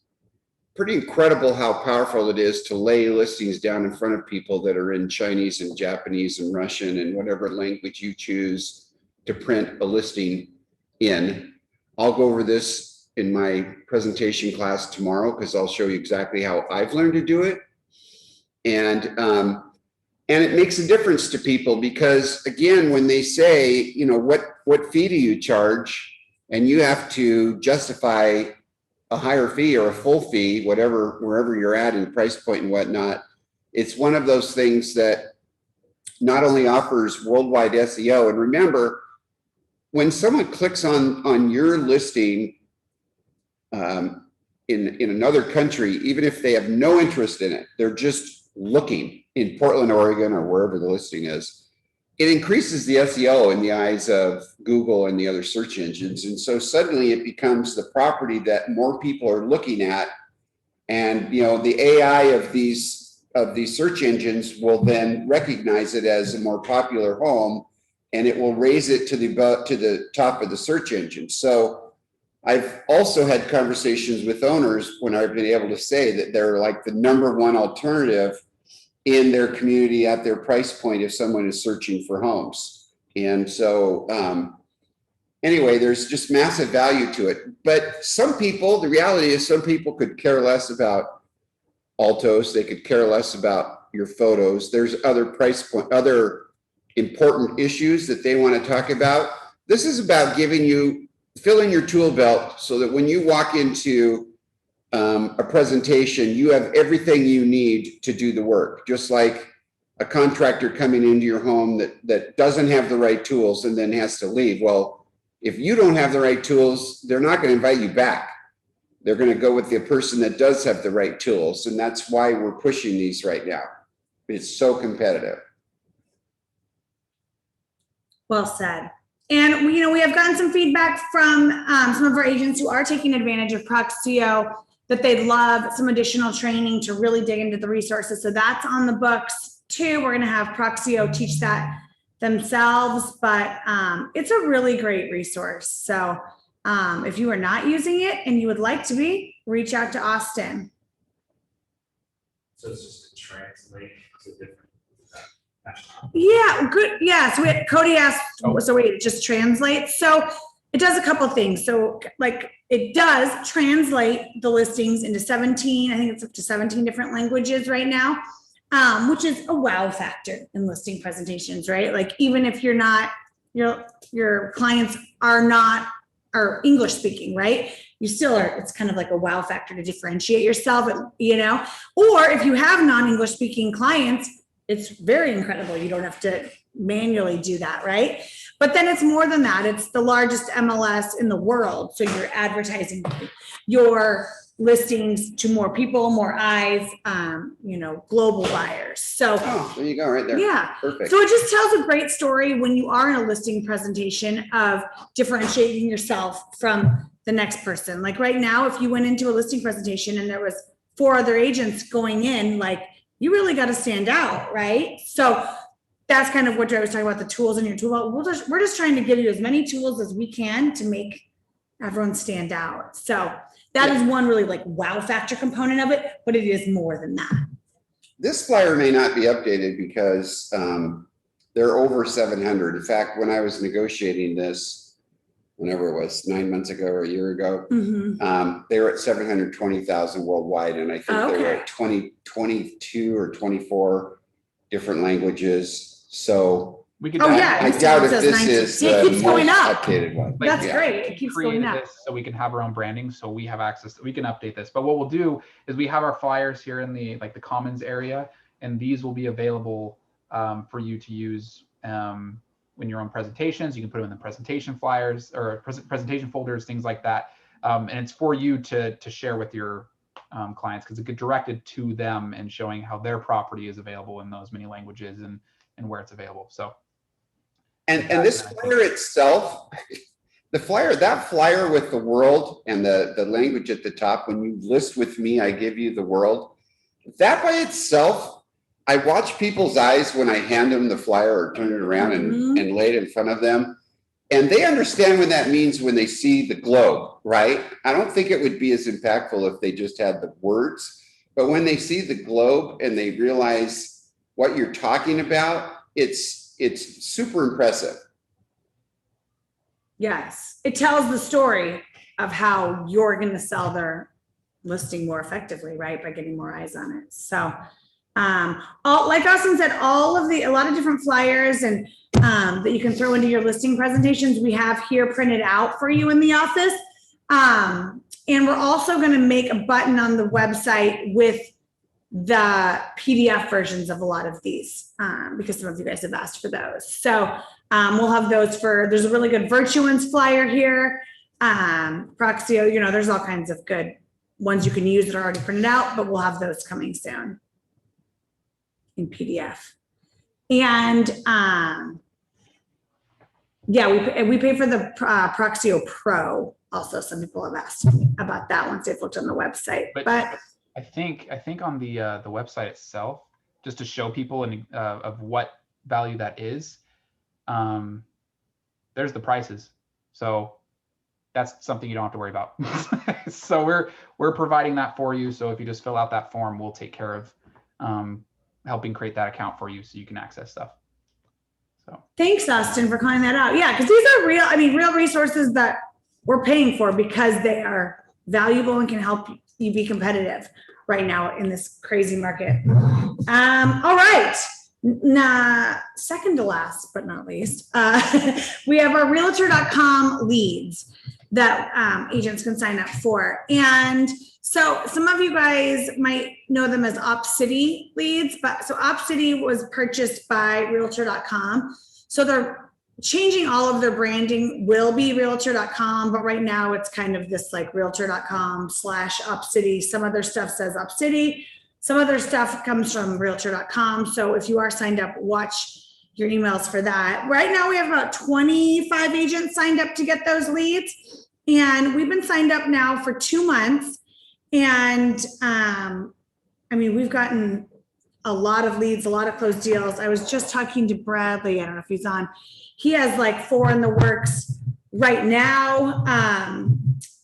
pretty incredible how powerful it is to lay listings down in front of people that are in Chinese and Japanese and Russian and whatever language you choose to print a listing in. I'll go over this in my presentation class tomorrow because I'll show you exactly how I've learned to do it. And it makes a difference to people because, again, when they say, what fee do you charge? And you have to justify a higher fee or a full fee, wherever you're at in the price point and whatnot. It's one of those things that not only offers worldwide SEO. And remember, when someone clicks on your listing in another country, even if they have no interest in it, they're just looking in Portland, Oregon, or wherever the listing is, it increases the SEO in the eyes of Google and the other search engines. And so suddenly it becomes the property that more people are looking at. And, the AI of these search engines will then recognize it as a more popular home and it will raise it to the top of the search engine. So I've also had conversations with owners when I've been able to say that they're like the #1 alternative in their community at their price point if someone is searching for homes. And so anyway, there's just massive value to it. But some people, the reality is some people could care less about altos. They could care less about your photos. There's other price point, other important issues that they want to talk about. This is about filling your tool belt so that when you walk into a presentation, you have everything you need to do the work. Just like a contractor coming into your home that doesn't have the right tools and then has to leave. Well, if you don't have the right tools, they're not going to invite you back. They're going to go with the person that does have the right tools. And that's why we're pushing these right now. It's so competitive. Well said. And we have gotten some feedback from some of our agents who are taking advantage of Proxio that they'd love some additional training to really dig into the resources. So that's on the books too. We're going to have Proxio teach that themselves, but it's a really great resource. So if you are not using it and you would like to be, reach out to Austin. So it's just a translate to different. Yeah, good. Yeah, so Cody asked, so wait, it just translates. So it does a couple things. So like it does translate the listings into 17, I think it's up to 17 different languages right now, which is a wow factor in listing presentations, right? Like even if you're not, your clients are English speaking, right? You still are, it's kind of like a wow factor to differentiate yourself, or if you have non-English speaking clients, it's very incredible. You don't have to manually do that, right? But then it's more than that. It's the largest MLS in the world. So you're advertising your listings to more people, more eyes, global buyers. So there you go, right there. Yeah. Perfect. So it just tells a great story when you are in a listing presentation of differentiating yourself from the next person. Like right now, if you went into a listing presentation and there was 4 other agents going in, like you really got to stand out, right? So that's kind of what I was talking about, the tools in your tool belt. We're just trying to give you as many tools as we can to make everyone stand out. So that is one really like wow factor component of it, but it is more than that. This flyer may not be updated because there are over 700. In fact, when I was negotiating this, whenever it was 9 months ago or a year ago, they were at 720,000 worldwide. And I think they were at 22 or 24 different languages. So we could I doubt if this is the keeps going most up. updated one. That's great. It keeps going up. This so we can have our own branding, so we have access. We can update this. But what we'll do is we have our flyers here in the commons area, and these will be available for you to use when you're on presentations. You can put them in the presentation flyers or presentation folders, things like that. And it's for you to share with your clients because it gets directed to them and showing how their property is available in those many languages and where it's available. So. And this flyer itself, that flyer with the world and the language at the top, when you list with me, I give you the world. That by itself, I watch people's eyes when I hand them the flyer or turn it around and lay it in front of them. And they understand what that means when they see the globe, right? I don't think it would be as impactful if they just had the words, but when they see the globe and they realize what you're talking about, it's super impressive. Yes, it tells the story of how you're going to sell their listing more effectively, right? By getting more eyes on it. So, like Austin said, a lot of different flyers and that you can throw into your listing presentations, we have here printed out for you in the office. And we're also going to make a button on the website with the PDF versions of a lot of these, because some of you guys have asked for those. So we'll have those there's a really good Virtuance flyer here. Proxio, there's all kinds of good ones you can use that are already printed out, but we'll have those coming soon in PDF. And we pay for the Proxio Pro. Also, some people have asked me about that once they've looked on the website. But I think on the website itself, just to show people of what value that is, there's the prices. So that's something you don't have to worry about. So we're providing that for you. So if you just fill out that form, we'll take care of helping create that account for you so you can access stuff. So thanks, Austin, for calling that out. Yeah, because these are real, I mean, real resources that we're paying for because they are valuable and can help you be competitive right now in this crazy market. All right. Second to last, but not least, we have our realtor.com leads that agents can sign up for. And so some of you guys might know them as OpCity leads, but so OpCity was purchased by realtor.com. So they're changing all of their branding, will be realtor.com, but right now it's kind of this like realtor.com/OpCity. Some other stuff says OpCity. Some other stuff comes from realtor.com. So if you are signed up, watch your emails for that. Right now we have about 25 agents signed up to get those leads. And we've been signed up now for 2 months. And I mean, we've gotten a lot of leads, a lot of closed deals. I was just talking to Bradley. I don't know if he's on. He has like 4 in the works right now.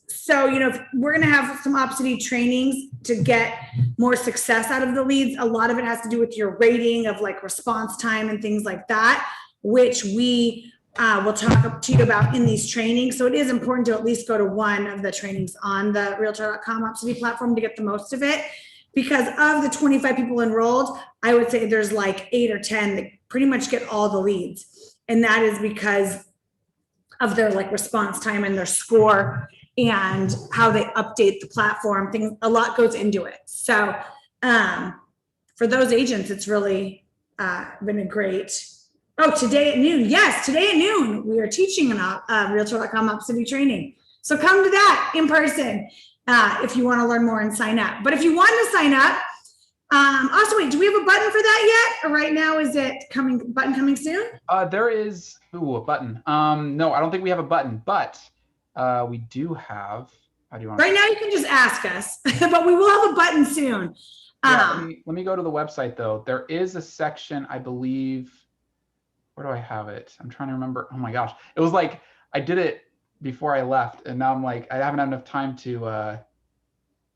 So, you know, we're going to have some OpCity trainings to get more success out of the leads. A lot of it has to do with your rating of like response time and things like that, which we will talk to you about in these trainings. So it is important to at least go to one of the trainings on the realtor.com OpCity platform to get the most of it. Because of the 25 people enrolled, I would say there's like 8 or 10 that pretty much get all the leads. And that is because of their like response time and their score and how they update the platform. Things, a lot goes into it. So for those agents, it's really been a great, today at noon. Yes, today at noon, we are teaching an realtor.com OpCity training. So come to that in person if you want to learn more and sign up. But if you want to sign up, also, wait, do we have a button for that yet? Or right now, is it coming soon? There is a button. No, I don't think we have a button, but we do have. How do you want? Right now, you can just ask us, but we will have a button soon. Yeah, let me go to the website though. There is a section, I believe. Where do I have it? I'm trying to remember. Oh my gosh, it was like I did it before I left, and now I'm like I haven't had enough time to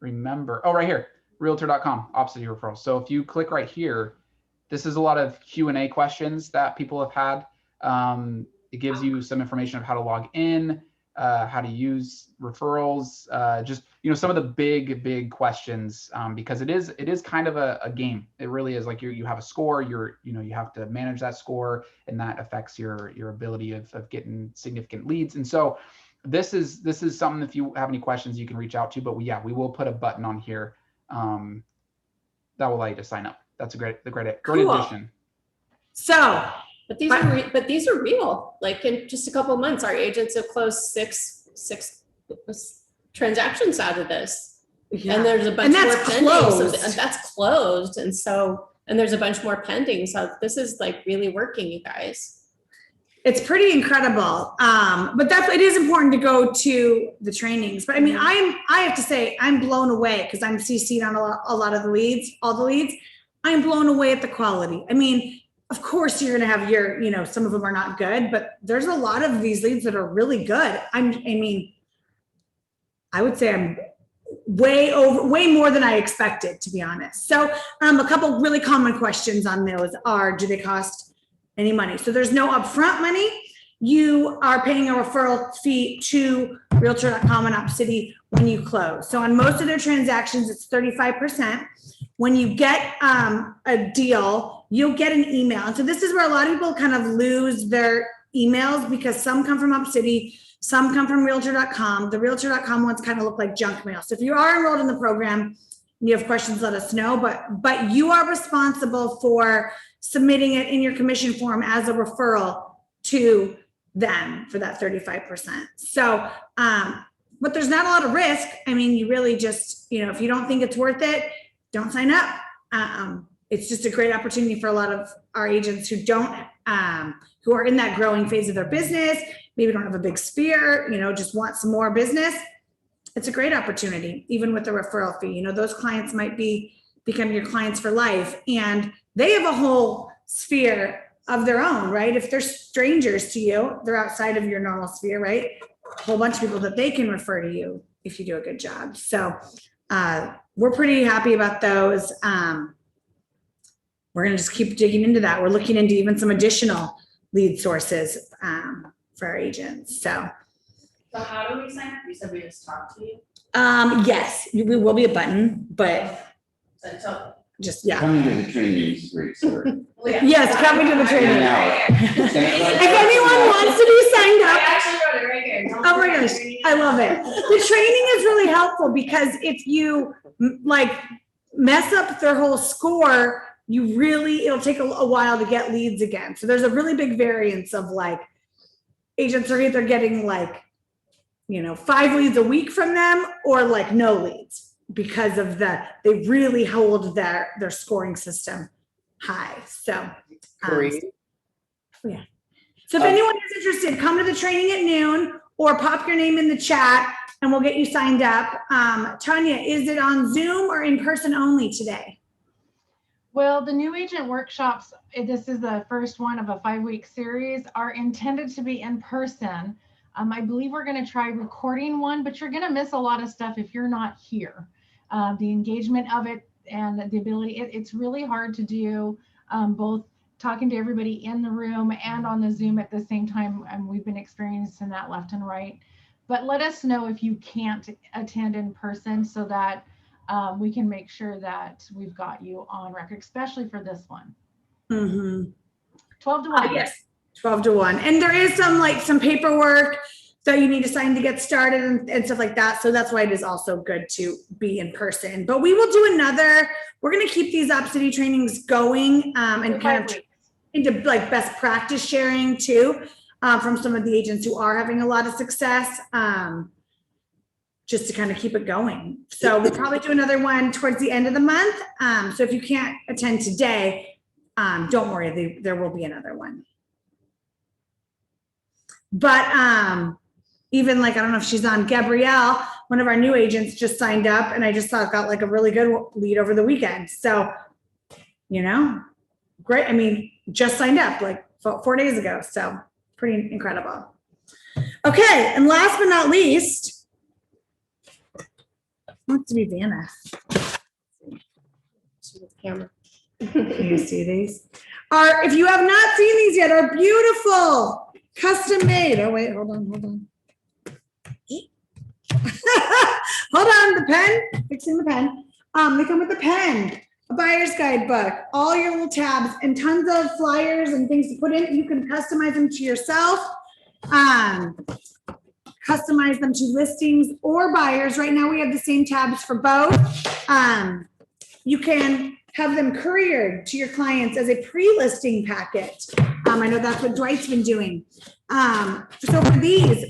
remember. Oh, right here. Realtor.com OpCity referrals. So if you click right here, this is a lot of Q&A questions that people have had. It gives you some information of how to log in, how to use referrals, just some of the big questions, because it is kind of a game. It really is. Like you have a score. You have to manage that score, and that affects your ability of getting significant leads. And so this is something. If you have any questions, you can reach out to. But we will put a button on here. That will allow you to sign up. That's a great addition. So, but these are real. Like in just a couple of months, our agents have closed six transactions out of this, and there's a bunch more pending. So that's closed, and there's a bunch more pending. So this is like really working, you guys. It's pretty incredible. But it is important to go to the trainings. But I mean, I have to say, I'm blown away because I'm CC'd on a lot of the leads, all the leads. I'm blown away at the quality. I mean, of course you're going to have some of them are not good, but there's a lot of these leads that are really good. I would say I'm way more than I expected, to be honest. So a couple really common questions on those are, do they cost any money? So there's no upfront money. You are paying a referral fee to realtor.com and OpCity when you close. So on most of their transactions, it's 35%. When you get a deal, you'll get an email. And so this is where a lot of people kind of lose their emails because some come from OpCity, some come from realtor.com. The realtor.com ones kind of look like junk mail. So if you are enrolled in the program, and you have questions, let us know. But you are responsible for submitting it in your commission form as a referral to them for that 35%. So, but there's not a lot of risk. I mean, you really just, if you don't think it's worth it, don't sign up. It's just a great opportunity for a lot of our agents who who are in that growing phase of their business, maybe don't have a big sphere, just want some more business. It's a great opportunity, even with the referral fee. Those clients might become your clients for life, and they have a whole sphere of their own, right? If they're strangers to you, they're outside of your normal sphere, right? A whole bunch of people that they can refer to you if you do a good job. So we're pretty happy about those. We're gonna just keep digging into that. We're looking into even some additional lead sources for our agents. So how do we sign up? You said we just talk to you? yes, we will be a button, but So just, yeah. Coming to the training is great, sir. Yes, coming to the training. If If anyone wants to be signed I up, actually wrote it right here. Don't oh my forget gosh, the training. I love it. The training is really helpful because if you like mess up their whole score, it'll take a while to get leads again. So there's a really big variance of like agents are either getting like, 5 leads a week from them or like no leads because of they really hold their scoring system high. So, Corrine? yeah. So if anyone is interested, come to the training at noon or pop your name in the chat and we'll get you signed up. Tanya, is it on Zoom or in person only today? Well, the new agent workshops, this is the first one of a 5-week series, are intended to be in person. I believe we're going to try recording one, but you're going to miss a lot of stuff if you're not here. The engagement of it and the ability, it's really hard to do both talking to everybody in the room and on the Zoom at the same time. And we've been experiencing that left and right. But let us know if you can't attend in person so that we can make sure that we've got you on record, especially for this one. 12 to 1. Yes, 12 to 1. And there is some paperwork that you need to sign to get started and stuff like that. So that's why it is also good to be in person. But we will do we're going to keep these Op-City trainings going and kind of into like best practice sharing too from some of the agents who are having a lot of success. Just to kind of keep it going. So we'll probably do another one towards the end of the month. So if you can't attend today, don't worry, there will be another one. But even like, I don't know if she's on, Gabrielle, one of our new agents just signed up and I just got like a really good lead over the weekend. So, great. I mean, just signed up like 4 days ago. So pretty incredible. Okay. And last but not least, wants to be Vanna. Camera. Can you see these? If you have not seen these yet, are beautiful, custom made. Oh wait, hold on. Hold on, the pen, fixing the pen. They come with a pen, a buyer's guidebook, all your little tabs, and tons of flyers and things to put in. You can customize them to yourself. Customize them to listings or buyers. Right now we have the same tabs for both. You can have them couriered to your clients as a pre-listing packet. I know that's what Dwight's been doing. So for these,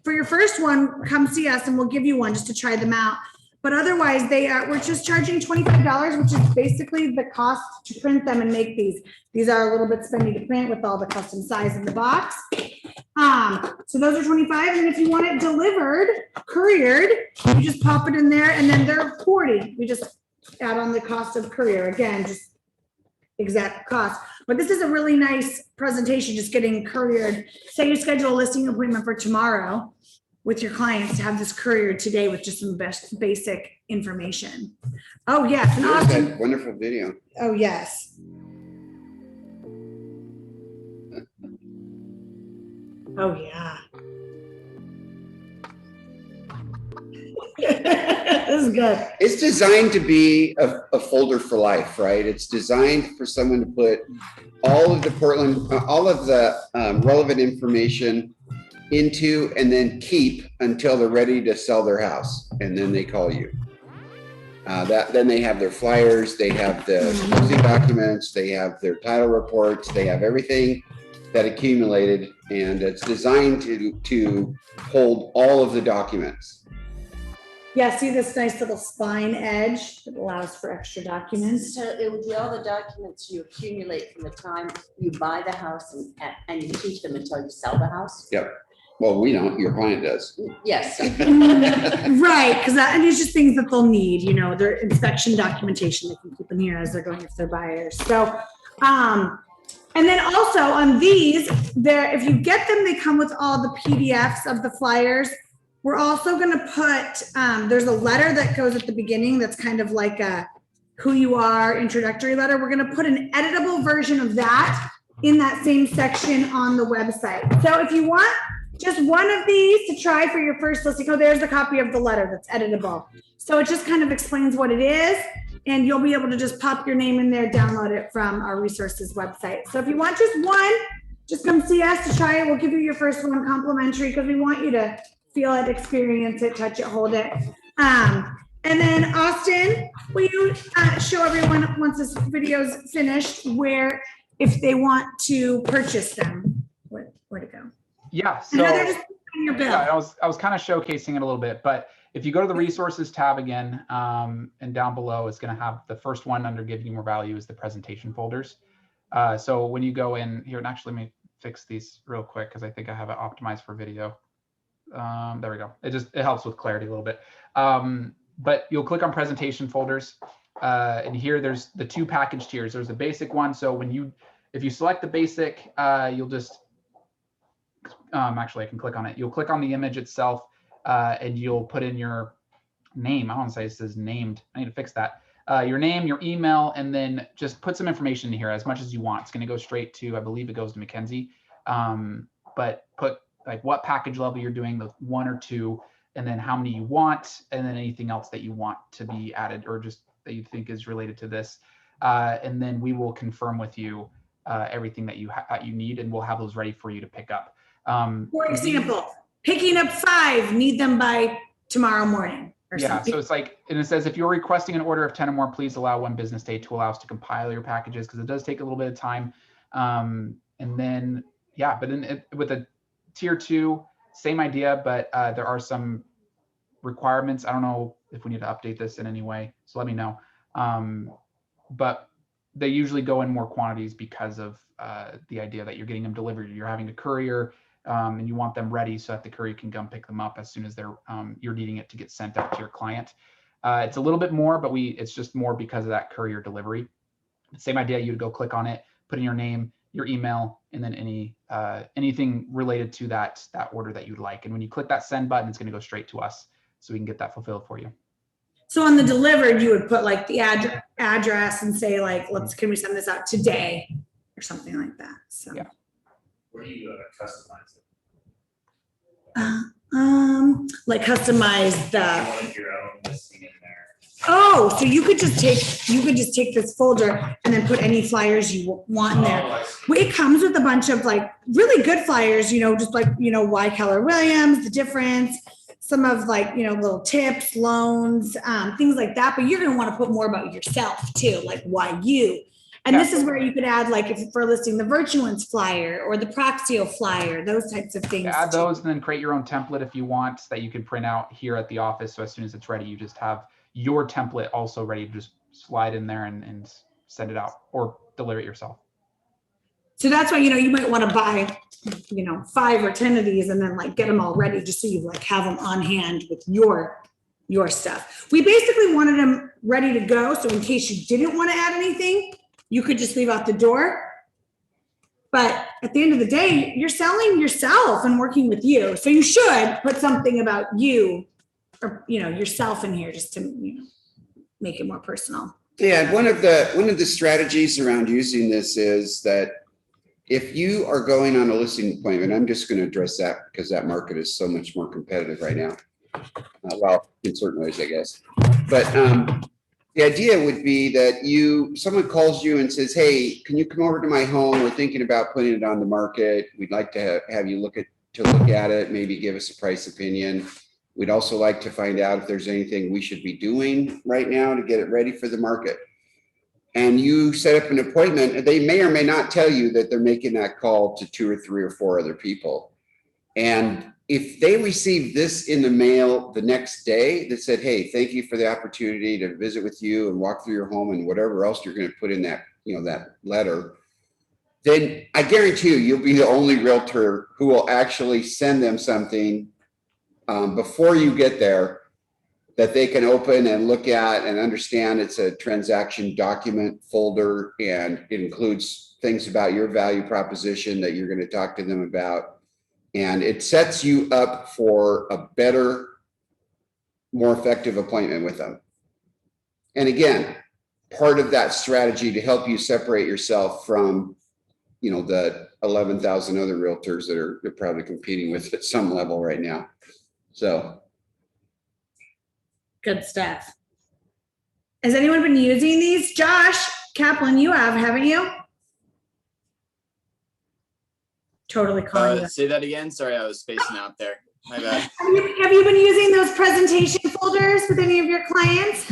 for your first one, come see us and we'll give you one just to try them out. But otherwise we're just charging $25, which is basically the cost to print them and make these. These are a little bit spendy to print with all the custom size in the box. So those are $25. And if you want it delivered, couriered, you just pop it in there and then they're $40. We just add on the cost of courier. Again, just exact cost. But this is a really nice presentation, just getting couriered. Say you schedule a listing appointment for tomorrow with your clients to have this couriered today with just some basic information. Oh yes, and There's often, that wonderful video. oh yes. Oh yeah. This is good. It's designed to be a folder for life, right? It's designed for someone to put all of the relevant information into and then keep until they're ready to sell their house. And then they call you. Then they have their flyers, they have the closing documents, they have their title reports, they have everything that accumulated, and it's designed to hold all of the documents. Yeah, see this nice little spine edge that allows for extra documents? So it would be all the documents you accumulate from the time you buy the house and you keep them until you sell the house? Yep. Well, we don't, your client does. Yes. Right, because and it's just things that they'll need, their inspection documentation, they can keep in here as they're going if they're buyers. So, And then also on these, if you get them, they come with all the PDFs of the flyers. We're also going to put, there's a letter that goes at the beginning that's kind of like a who you are introductory letter. We're going to put an editable version of that in that same section on the website. So if you want just one of these to try for your first listing, oh, there's the copy of the letter that's editable. So it just kind of explains what it is, and you'll be able to just pop your name in there, download it from our resources website. So if you want just one, just come see us to try it. We'll give you your first one complimentary because we want you to feel it, experience it, touch it, hold it. And then Austin, will you show everyone once this video's finished where if they want to purchase them, where to go? Yeah, I know they're so just on your bill. yeah, I was kind of showcasing it a little bit, but if you go to the resources tab again, and down below, it's going to have the first one under giving you more value is the presentation folders. So when you go in here, and actually let me fix these real quick because I think I have it optimized for video. There we go. It helps with clarity a little bit. But you'll click on presentation folders, and here there's the 2 package tiers. There's the basic one. So if you select the basic, you'll just actually I can click on it. You'll click on the image itself, and you'll put in your name. I want to say it says named. I need to fix that. Your name, your email, and then just put some information in here as much as you want. It's going to go straight to, I believe it goes to Mackenzie, but put like what package level you're doing, the 1 or 2, and then how many you want, and then anything else that you want to be added or just that you think is related to this. And then we will confirm with you everything that you need, and we'll have those ready for you to pick up. For example, picking up 5, need them by tomorrow morning. Yeah, so it's like, and it says, if you're requesting an order of 10 or more, please allow 1 business day to allow us to compile your packages, because it does take a little bit of time. And then, yeah, but with a tier 2, same idea, but there are some requirements. I don't know if we need to update this in any way, so let me know. But they usually go in more quantities because of the idea that you're getting them delivered. You're having a courier, and you want them ready so that the courier can come pick them up as soon as you're needing it to get sent out to your client. It's a little bit more, but it's just more because of that courier delivery. Same idea. You'd go click on it, put in your name, your email, and then anything related to that order that you'd like. And when you click that send button, it's going to go straight to us, so we can get that fulfilled for you. So on the delivered, you would put like the address and say like, can we send this out today or something like that? So yeah. Where do you customize it? Like customize the. You want your own listing in there. Oh, so you could just take this folder and then put any flyers you want in there. Oh, I see. It comes with a bunch of like really good flyers, just like, why Keller Williams, the difference, some of like, little tips, loans, things like that. But you're going to want to put more about yourself too, like why you. And Yeah. This is where you could add, like, if for listing the Virtuance flyer or the Proxio flyer, those types of things. Add too. those and then create your own template if you want that you can print out here at the office. So as soon as it's ready, you just have your template also ready to just slide in there and send it out or deliver it yourself. So that's why, you might want to buy, 5 or 10 of these and then like get them all ready just so you like have them on hand with your stuff. We basically wanted them ready to go. So in case you didn't want to add anything, you could just leave out the door. But at the end of the day, you're selling yourself and working with you. So you should put something about you or, yourself in here just to, make it more personal. Yeah, one of the strategies around using this is that if you are going on a listing appointment, I'm just going to address that because that market is so much more competitive right now. Well, in certain ways, I guess. But the idea would be that someone calls you and says, hey, can you come over to my home? We're thinking about putting it on the market. We'd like to have you look at it, maybe give us a price opinion. We'd also like to find out if there's anything we should be doing right now to get it ready for the market. And you set up an appointment, and they may or may not tell you that they're making that call to 2 or 3 or 4 other people. And if they receive this in the mail the next day that said, hey, thank you for the opportunity to visit with you and walk through your home and whatever else you're going to put in that, that letter, then I guarantee you'll be the only realtor who will actually send them something before you get there that they can open and look at and understand. It's a transaction document folder, and it includes things about your value proposition that you're going to talk to them about. And it sets you up for a better, more effective appointment with them. And again, part of that strategy to help you separate yourself from, you know, the 11,000 other realtors that they're probably competing with at some level right now. So. Good stuff. Has anyone been using these? Josh Kaplan, you have, haven't you? Totally calling you. Say that again. Sorry, I was spacing out there. My bad. Have you been using those presentation folders with any of your clients?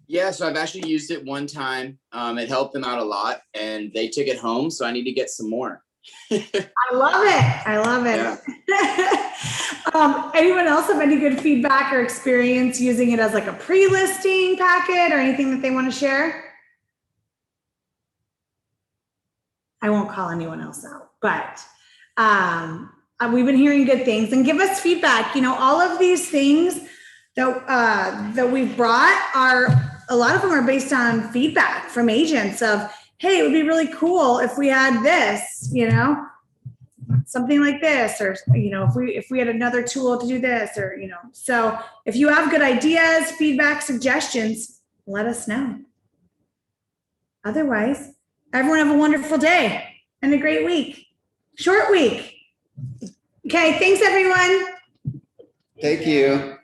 Yeah, so I've actually used it one time. It helped them out a lot, and they took it home, so I need to get some more. I love it. I love it. Yeah. Anyone else have any good feedback or experience using it as like a pre-listing packet or anything that they want to share? I won't call anyone else out, but we've been hearing good things, and give us feedback. You know, all of these things that we've brought a lot of them are based on feedback from agents of, hey, it would be really cool if we had this, you know, something like this, or, you know, if we had another tool to do this, or, you know, so if you have good ideas, feedback, suggestions, let us know. Otherwise, everyone have a wonderful day and a great week. Short week. Okay, thanks everyone. Thank you.